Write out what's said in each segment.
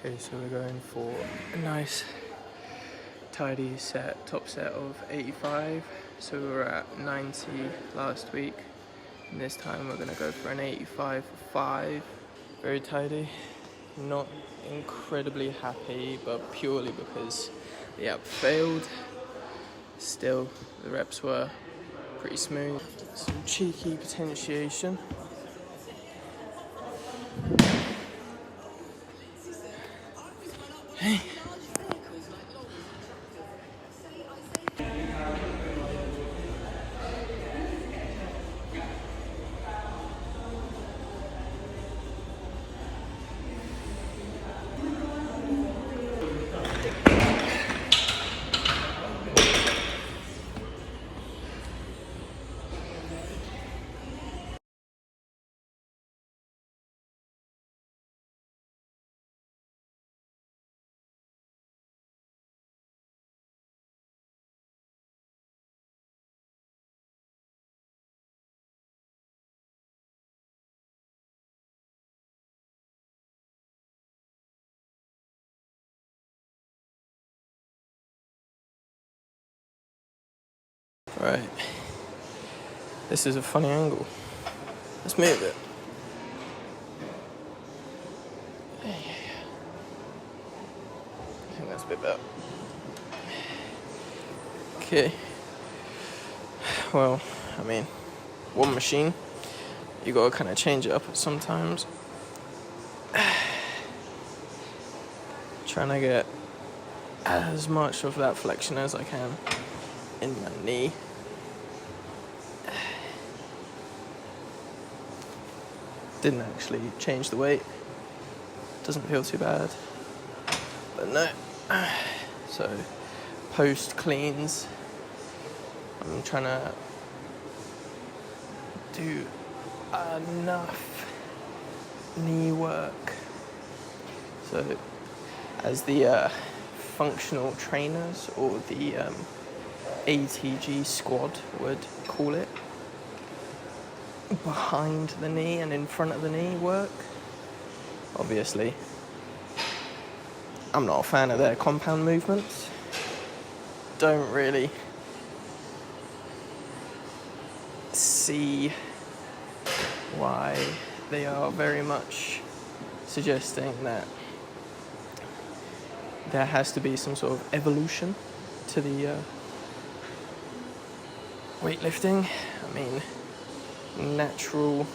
Okay, so we're going for a nice tidy set, top set of 85. So we were at 90 last week, and this time we're going to go for an 85 for 5. Very tidy. Not incredibly happy, but purely because the app failed. Still, the reps were pretty smooth. Some cheeky potentiation. Hey. Right, this is a funny angle. Let's move it. I think that's a bit better. Okay. Well, I mean, one machine, you gotta kind of change it up sometimes. Trying to get as much of that flexion as I can in my knee. Didn't actually change the weight. Doesn't feel too bad. But no. So, post cleans, I'm trying to do enough knee work. So, as the functional trainers or the ATG squad would call it, behind the knee and in front of the knee work. Obviously, I'm not a fan of their compound movements. Don't really see why they are very much suggesting that there has to be some sort of evolution to the weightlifting. I mean, natural,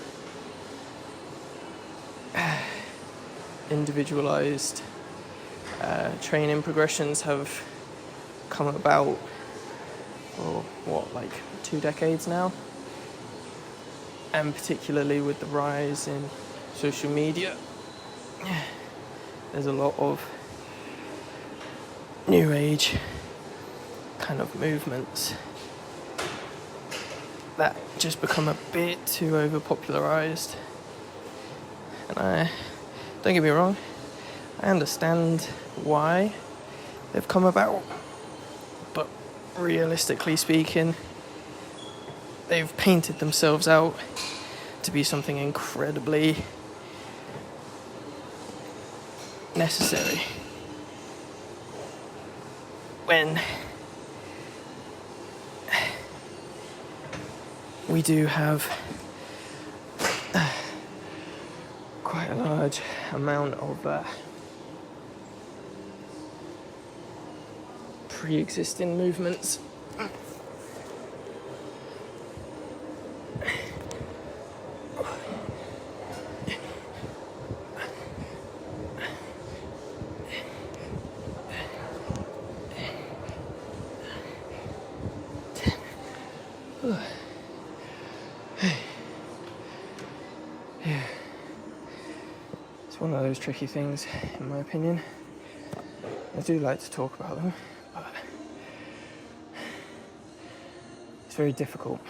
individualized training progressions have come about for like 2 decades now, and particularly with the rise in social media, there's a lot of new age kind of movements that just become a bit too overpopularized. And don't get me wrong, I understand why they've come about, but realistically speaking, they've painted themselves out to be something incredibly necessary, when we do have quite a large amount of pre-existing movements. Yeah, it's one of those tricky things, in my opinion. I do like to talk about them, but it's very difficult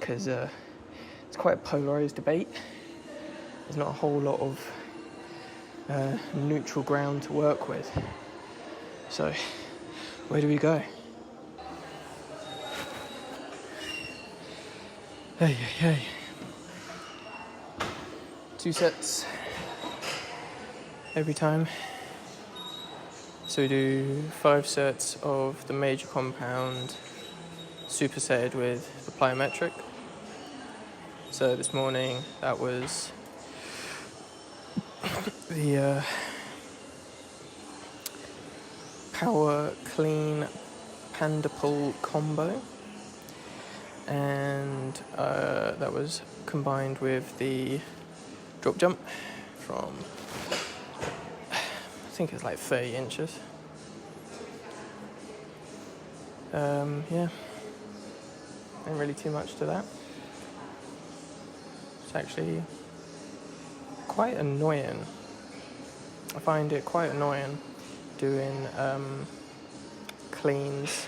because it's quite a polarized debate. There's not a whole lot of neutral ground to work with. So, where do we go? Hey. 2 sets every time. So we do 5 sets of the major compound supersetted with the plyometric. So this morning that was the power clean panda pull combo, and that was combined with the drop jump from, I think it's like 30 inches. Yeah, ain't really too much to that. It's actually quite annoying. I find it quite annoying doing cleans.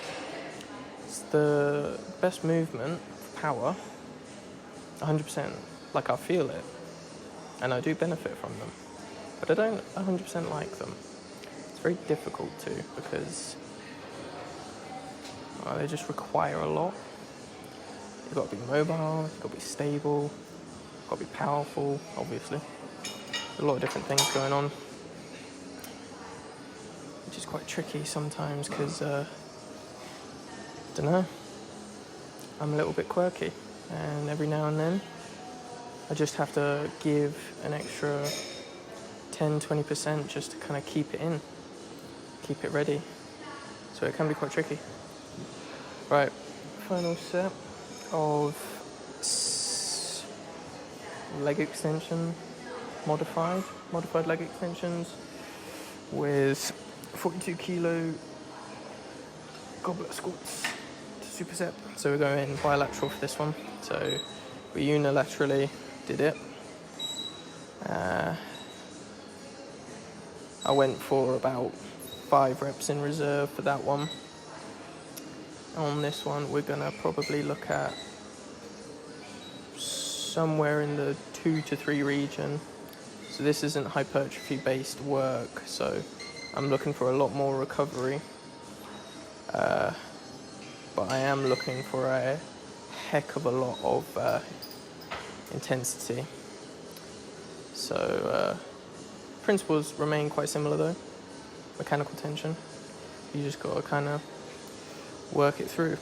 It's the best movement for power, 100%. Like, I feel it, and I do benefit from them, but I don't 100% like them. It's very difficult to, because they just require a lot. You've got to be mobile, you've got to be stable, you've got to be powerful, obviously. There's a lot of different things going on, which is quite tricky sometimes, because, I don't know, I'm a little bit quirky, and every now and then I just have to give an extra 10-20% just to kind of keep it in, keep it ready. So it can be quite tricky. Right, final set of leg extension, modified leg extensions with 42 kilo goblet squats to superset. So we're going bilateral for this one. So we unilaterally did it. I went for about 5 reps in reserve for that one. On this one, we're gonna probably look at somewhere in the 2 to 3 region. So this isn't hypertrophy based work, so I'm looking for a lot more recovery. But I am looking for a heck of a lot of intensity. So principles remain quite similar though. Mechanical tension. You just gotta kind of work it through.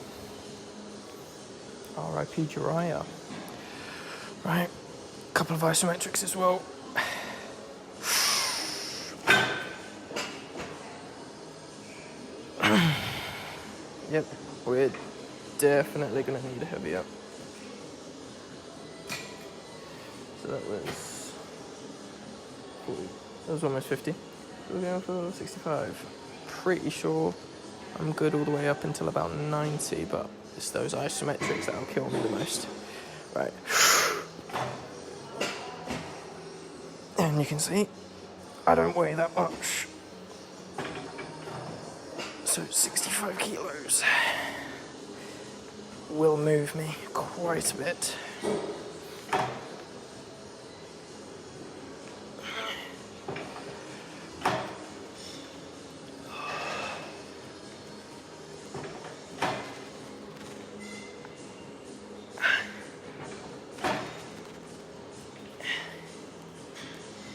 R.I.P. Jiraiya. Right, a couple of isometrics as well. Yep, we're definitely gonna need a heavy up. So that was almost 50. We're going for 65. Pretty sure I'm good all the way up until about 90, but it's those isometrics that'll kill me the most. Right. And you can see, I don't weigh that much. So 65 kilos will move me quite a bit.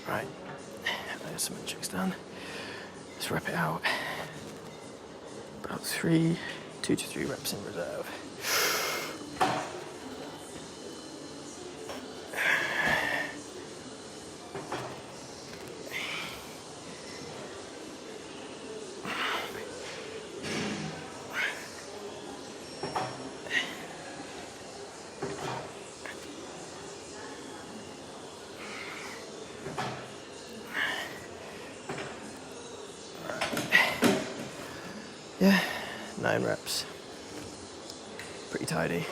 Right, there's some metrics done. Let's rep it out. About 2 to 3 reps in reserve. Yeah, 9 reps. Pretty tidy.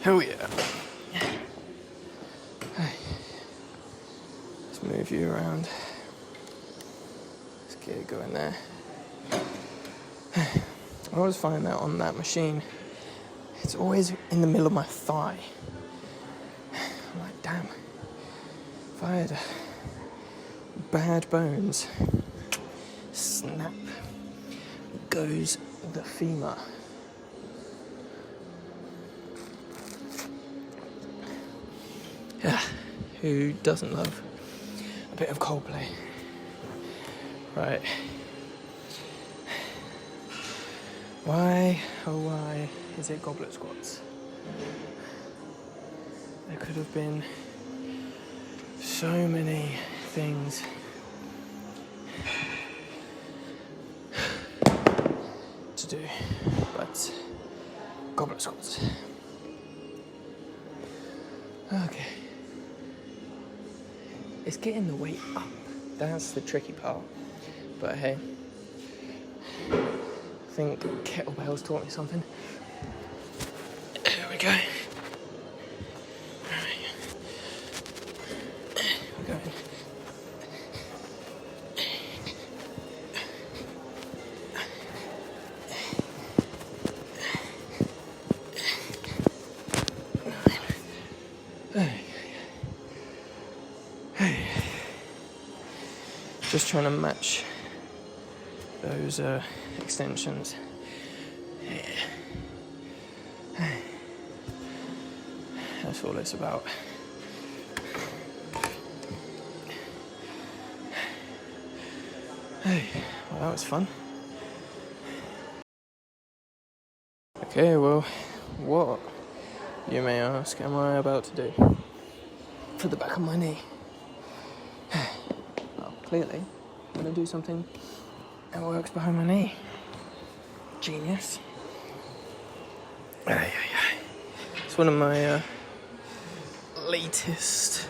Hell yeah. Let's move you around. Let's get it going there. I always find that on that machine, it's always in the middle of my thigh. I'm like, damn, if I had bad bones, snap goes the femur. Yeah, who doesn't love a bit of Coldplay? Right. Why, oh why, is it goblet squats? There could have been so many things to do, but goblet squats. Okay. It's getting the weight up. That's the tricky part. But hey, I think kettlebells taught me something. There we go. We're going. Just trying to match those extensions. Yeah. That's all it's about. Hey, well, that was fun. Okay, well, what, you may ask, am I about to do for the back of my knee? Well, clearly, I'm going to do something that works behind my knee. Genius. It's one of my latest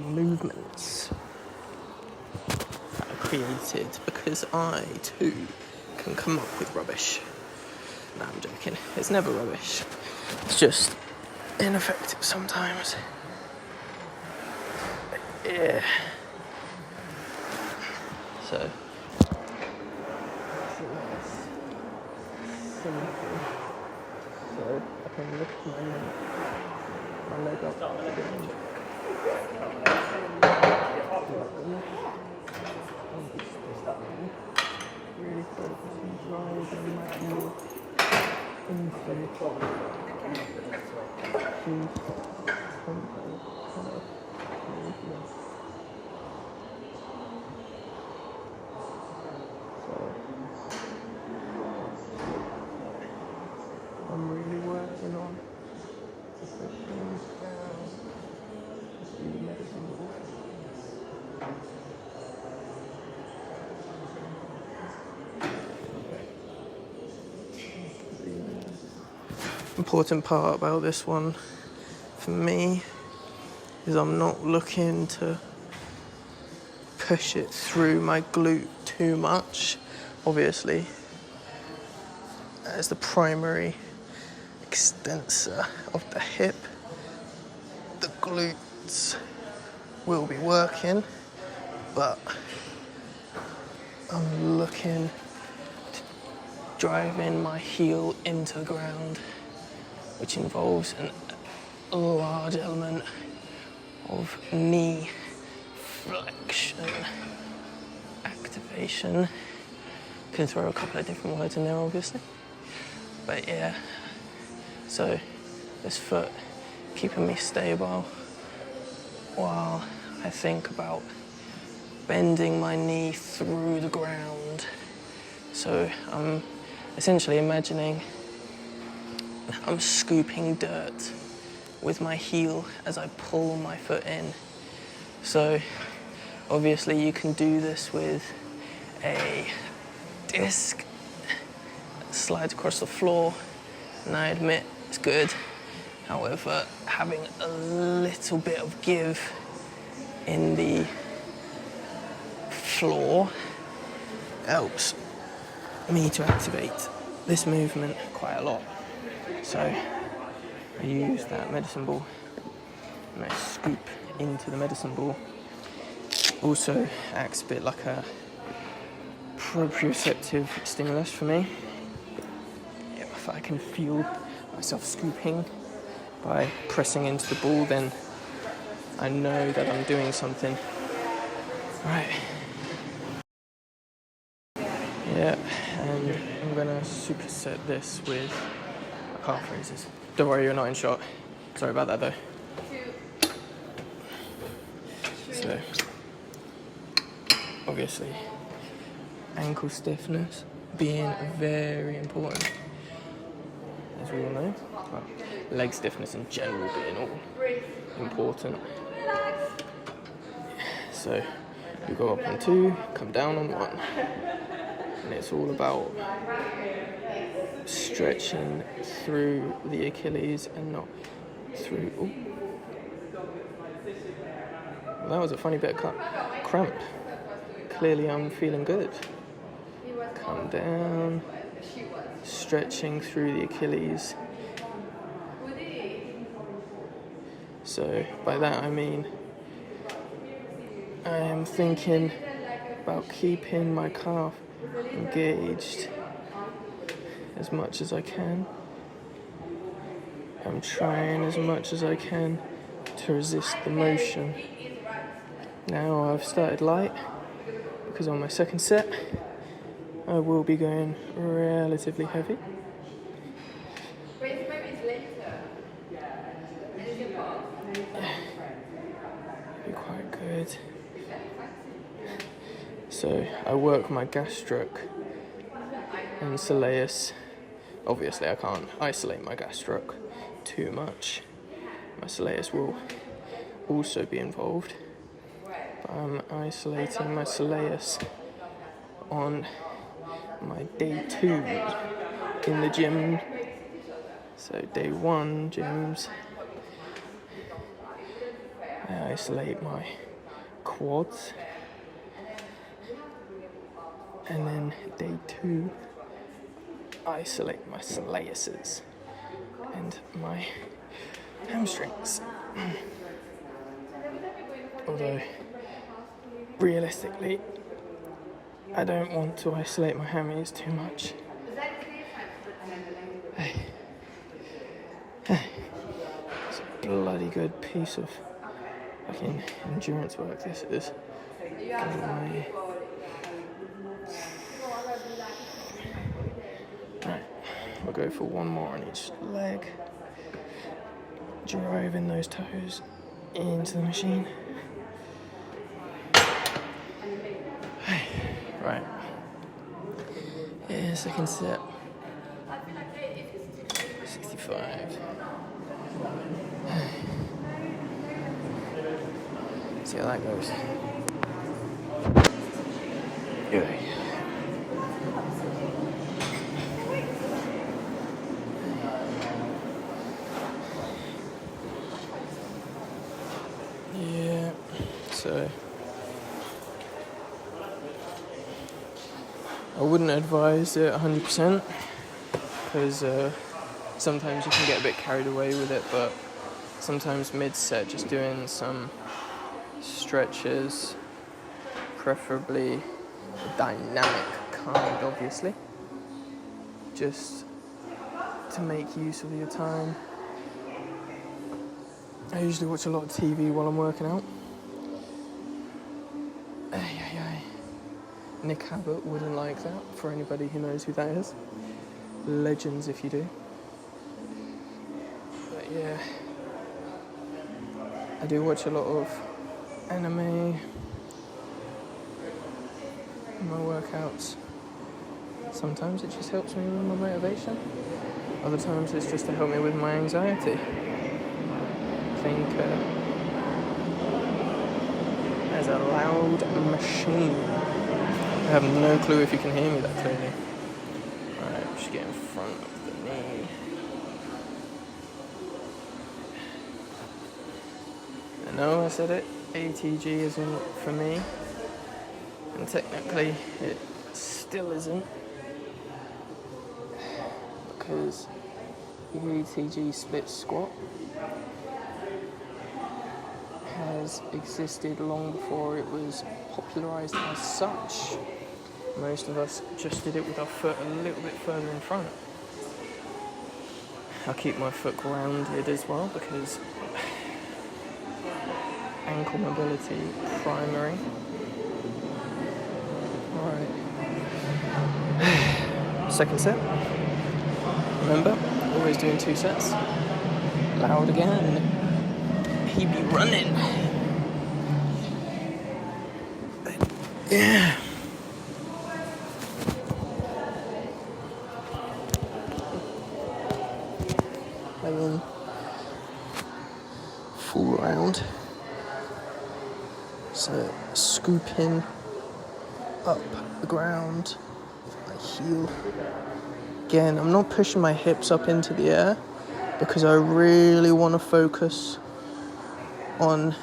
movements that I created because I too can come up with rubbish. No, I'm joking. It's never rubbish. It's just ineffective sometimes. Yeah. So I can lift my leg up. Really focus on driving my heel into I'm really working on pushing down the medicine ball. The important part about this one for me is I'm not looking to push it through my glute too much. Obviously, as the primary extensor of the hip, the glutes will be working, but I'm looking to drive in my heel into the ground, which involves a large element of knee flexion activation. Can throw a couple of different words in there, obviously, but yeah. So this foot keeping me stable while I think about bending my knee through the ground. So I'm essentially imagining I'm scooping dirt with my heel as I pull my foot in. So obviously you can do this with a disc that slides across the floor, and I admit it's good. However, having a little bit of give in the floor helps me to activate this movement quite a lot. So I use that medicine ball and I scoop into the medicine ball. Also acts a bit like a proprioceptive stimulus for me. If I can feel myself scooping by pressing into the ball, then I know that I'm doing something. Right. Yeah, and I'm gonna superset this with calf raises. Don't worry, you're not in shot. Sorry about that though. So, obviously, ankle stiffness being very important, as we all know. Well, leg stiffness in general being all important. So, you go up on 2, come down on 1. And it's all about stretching through the Achilles and not through... Ooh. Well, that was a funny bit of cramp. Clearly I'm feeling good. Come down, stretching through the Achilles. So by that I mean I am thinking about keeping my calf engaged as much as I can. I'm trying as much as I can to resist the motion. Now I've started light because on my second set I will be going relatively heavy. Be quite good. So I work my gastroc and soleus. Obviously I can't isolate my gastroc too much. My soleus will also be involved. But I'm isolating my soleus on my day 2 in the gym. So day 1 gyms, I isolate my quads. And then day 2, isolate my soleuses and my hamstrings. Although, realistically, I don't want to isolate my hammies too much. It's a bloody good piece of fucking endurance work this is. Right, we'll go for 1 more on each leg. Driving those toes into the machine. Right. Yeah, second set. 65. See how that goes. Yeah. Yeah, so I wouldn't advise it 100% because sometimes you can get a bit carried away with it, but sometimes mid-set just doing some stretches, preferably a dynamic kind, obviously, just to make use of your time. I usually watch a lot of TV while I'm working out. Nick Abbott wouldn't like that, for anybody who knows who that is. Legends if you do. But yeah, I do watch a lot of anime in my workouts. Sometimes it just helps me with my motivation. Other times it's just to help me with my anxiety. I think there's a loud machine. I have no clue if you can hear me that clearly. Alright, just get in front of the knee. I know I said it, ATG isn't for me. And technically it still isn't. Because the ATG split squat has existed long before it was popularised as such. Most of us just did it with our foot a little bit further in front. I'll keep my foot grounded as well because ankle mobility primary. Alright. Second set. Remember, always doing 2 sets. loud again and he be running. Yeah. And then full round. So scooping up the ground with my heel. Again, I'm not pushing my hips up into the air because I really want to focus on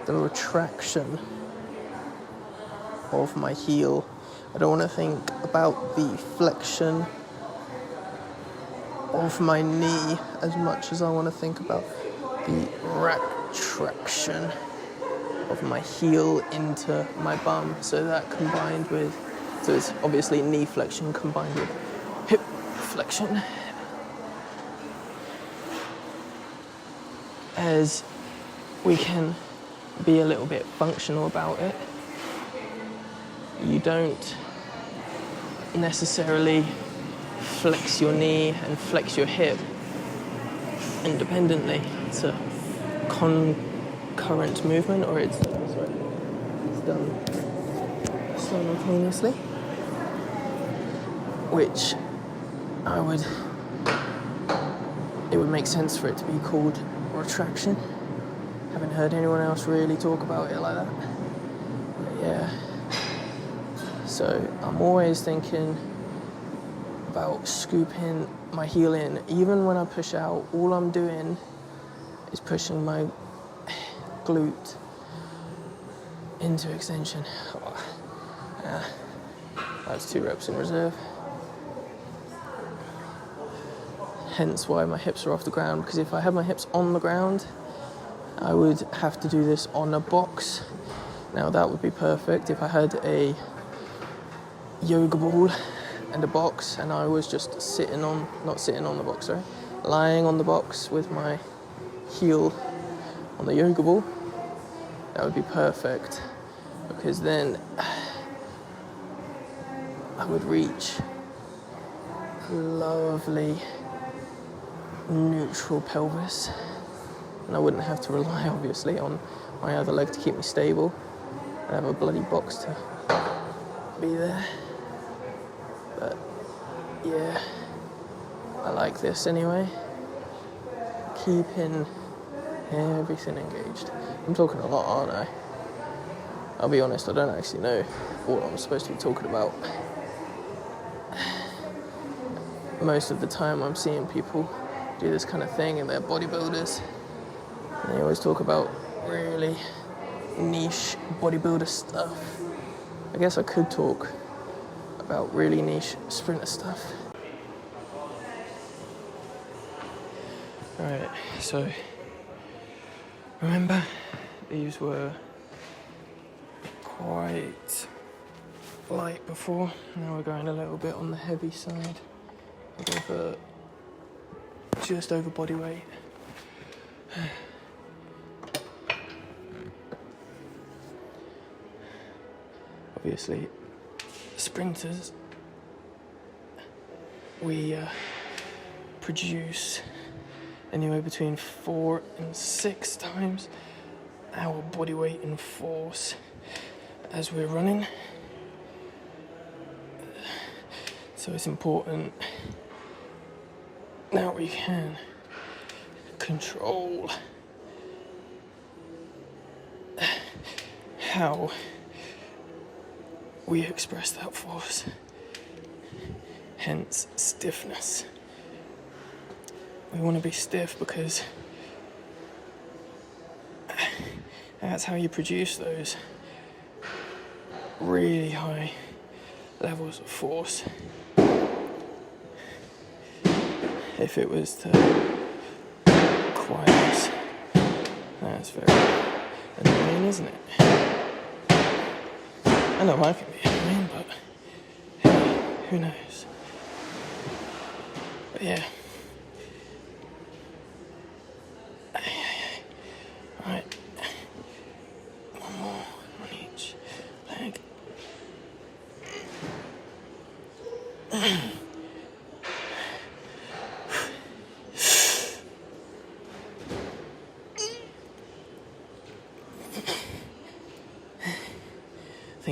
the retraction of my heel. I don't want to think about the flexion of my knee as much as I want to think about the retraction of my heel into my bum. So that combined with, so it's obviously knee flexion combined with hip flexion. As we can be a little bit functional about it. You don't necessarily flex your knee and flex your hip independently. It's a concurrent movement, or it's done simultaneously, which it would make sense for it to be called retraction. Haven't heard anyone else really talk about it like that. But yeah. So I'm always thinking about scooping my heel in. Even when I push out, all I'm doing is pushing my glute into extension. Oh, yeah. That's 2 reps in reserve. Hence why my hips are off the ground, because if I had my hips on the ground, I would have to do this on a box. Now that would be perfect if I had a yoga ball and a box and I was just lying on the box with my heel on the yoga ball. That would be perfect, because then I would reach lovely neutral pelvis, and I wouldn't have to rely obviously on my other leg to keep me stable. I'd have a bloody box to be there. But yeah, I like this anyway. Keeping everything engaged. I'm talking a lot, aren't I? I'll be honest, I don't actually know what I'm supposed to be talking about. Most of the time I'm seeing people do this kind of thing and they're bodybuilders. And they always talk about really niche bodybuilder stuff. I guess I could talk about really niche sprinter stuff. Alright, so remember these were quite light before. Now we're going a little bit on the heavy side. We'll go for just over body weight. Obviously, sprinters, we produce anywhere between 4 and 6 times our body weight in force as we're running. So it's important that we can control how we express that force, hence stiffness. We want to be stiff because that's how you produce those really high levels of force. If it was to quiet us, that's very annoying, isn't it? I know I can be annoying, but hey, who knows? But yeah. Alright. One more on each leg.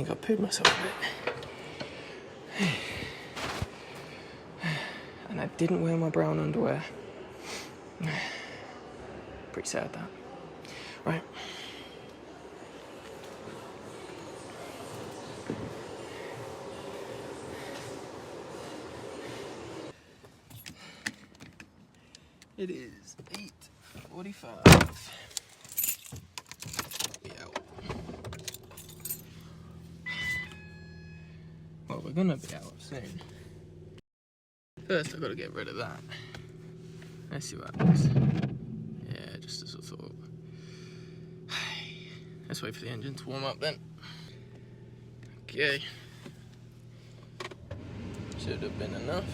think I pooed myself a bit. And I didn't wear my brown underwear. Pretty sad that. Right. It is 8:45. Well, we're gonna be out soon. First, I've got to get rid of that. Let's see what happens. Yeah, just as I thought. Let's wait for the engine to warm up then. Okay. Should have been enough.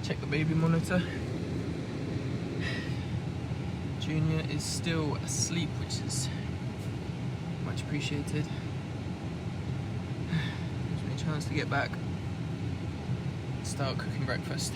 Check the baby monitor. Junior is still asleep, which is much appreciated. Gives me a chance to get back and start cooking breakfast.